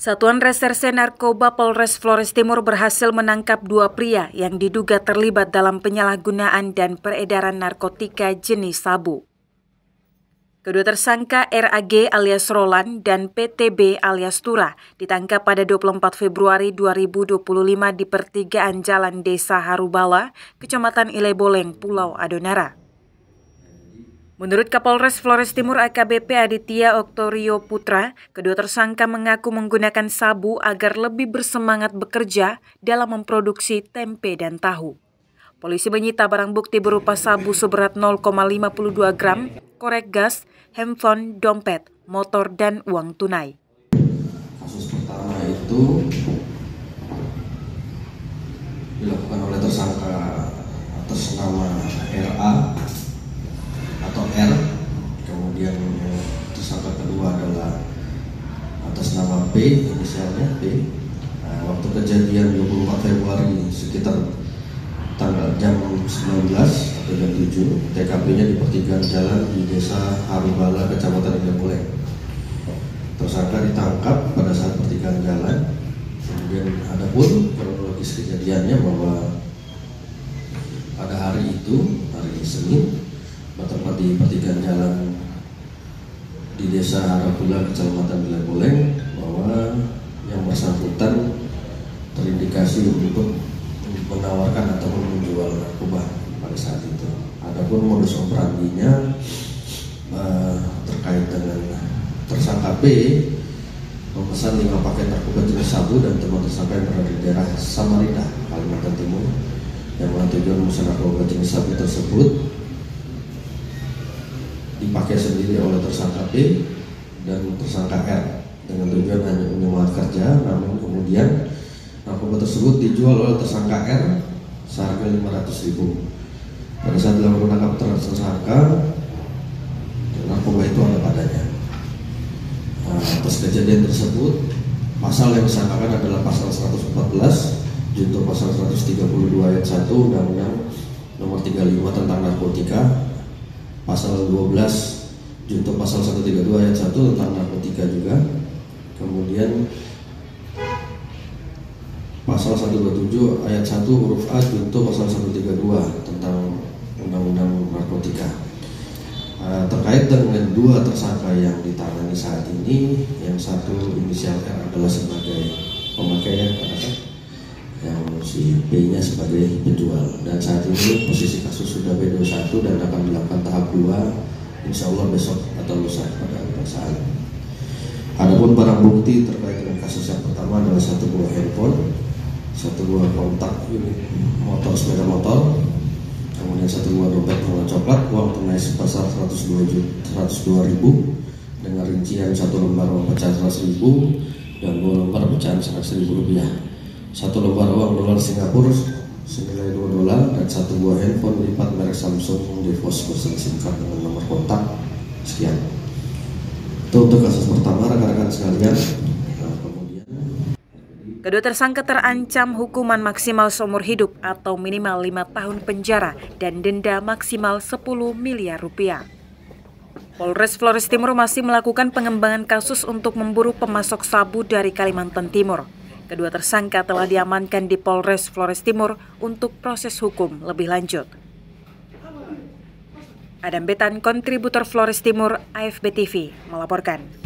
Satuan Reserse Narkoba Polres Flores Timur berhasil menangkap 2 pria yang diduga terlibat dalam penyalahgunaan dan peredaran narkotika jenis sabu. Kedua tersangka RAG alias Roland dan PTB alias Tura ditangkap pada 24 Februari 2025 di pertigaan Jalan Desa Harubala, Kecamatan Ileboleng, Pulau Adonara. Menurut Kapolres Flores Timur AKBP Aditya Oktorio Putra, kedua tersangka mengaku menggunakan sabu agar lebih bersemangat bekerja dalam memproduksi tempe dan tahu. Polisi menyita barang bukti berupa sabu seberat 0,52 gram, korek gas, handphone, dompet, motor, dan uang tunai. Kasus pertama itu dilakukan oleh tersangka atas nama RA atau R, kemudian tersangka kedua adalah atas nama P, inisialnya P. Waktu kejadian 24 Februari sekitar tanggal jam 19 atau jam 7, TKP-nya di pertigaan jalan di Desa Harubala, Kecamatan Ileboleng. Tersangka ditangkap pada saat pertigaan jalan. Kemudian ada pun kronologis kejadiannya bahwa pada hari itu, hari Senin, bertempat di pertigaan jalan di Desa Harubala, Kecamatan Ileboleng, bahwa yang bersangkutan terindikasi untuk menawarkan atau menjual narkoba pada saat itu. Adapun modus operandinya terkait dengan tersangka B memesan 5 paket narkoba jenis sabu dan teman tersangka yang berada di daerah Samarinda, Kalimantan Timur, yang dengan tujuan memesan narkoba jenis sabu tersebut dipakai sendiri oleh tersangka B dan tersangka R dengan tujuan hanya menyemangati kerja, namun kemudian narkoba tersebut dijual oleh tersangka R seharga 500.000. Pada saat dilakukan penangkapan terhadap tersangka, narkoba itu ada padanya. Atas kejadian tersebut, pasal yang disangkakan adalah pasal 114 junto pasal 132 ayat 1 Undang-Undang Nomor 35 tentang narkotika, pasal 12 junto pasal 132 ayat 1 tentang narkotika juga. Kemudian pasal 127 ayat 1 huruf A junto pasal 132 tentang Undang-Undang Narkotika. Terkait dengan 2 tersangka yang ditangani saat ini, yang satu inisial R adalah sebagai pemakai, yang si B-nya sebagai penjual, dan saat ini posisi kasus sudah B21 dan akan dilakukan tahap 2 insya Allah besok atau lusa pada pemeriksaan. Adapun barang bukti terkait dengan kasus yang pertama adalah 1 buah handphone, 1 buah kontak unit motor sepeda motor, kemudian 1 buah dompet warna coklat, uang tunai sebesar 102.000 dengan rincian 1 lembar uang pecahan 100.000 dan 2 lembar pecahan 100.000 rupiah, 1 lembar uang dolar Singapura senilai $2 dan 1 buah handphone lipat merek Samsung Devos bersama SIM card dengan nomor kontak sekian. Itu untuk kasus pertama, rekan-rekan sekalian. Kedua tersangka terancam hukuman maksimal seumur hidup atau minimal 5 tahun penjara dan denda maksimal 10 miliar rupiah. Polres Flores Timur masih melakukan pengembangan kasus untuk memburu pemasok sabu dari Kalimantan Timur. Kedua tersangka telah diamankan di Polres Flores Timur untuk proses hukum lebih lanjut. Adam Betan, kontributor Flores Timur, AFB TV, melaporkan.